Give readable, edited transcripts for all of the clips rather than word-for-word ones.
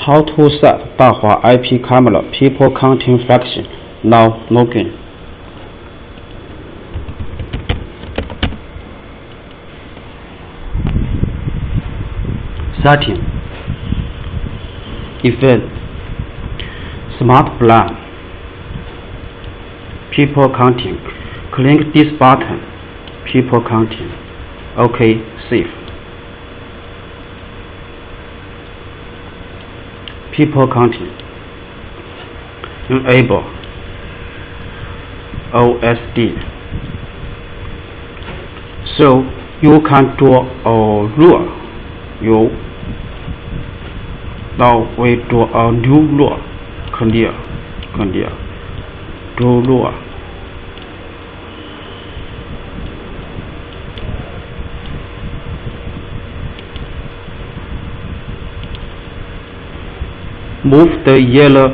How to set Dahua IP camera people counting fraction. Now login. Setting. Event. Smart plan. People counting. Click this button. People counting. OK, save. People counting. Enable OSD. So you can draw a rule. Now we draw a new rule. Clear. Draw rule. Move the yellow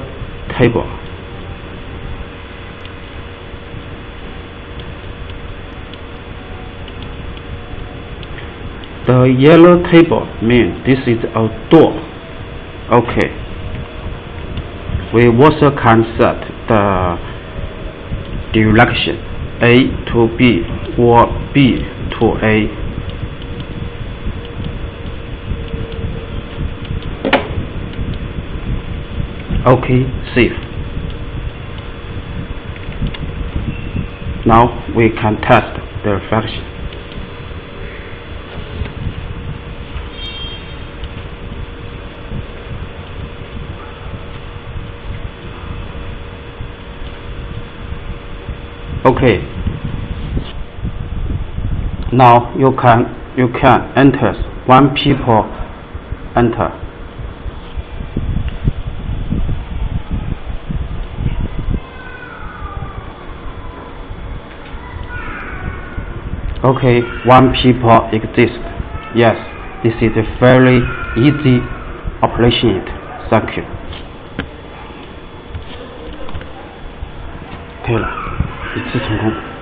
table. The yellow table means this is a door. OK. We also can set the direction A to B or B to A. OK, save. Now we can test the fraction. OK. Now you can enter one people enter. OK, one people exists. Yes, this is a very easy operation. Thank you. 可以了，一次成功。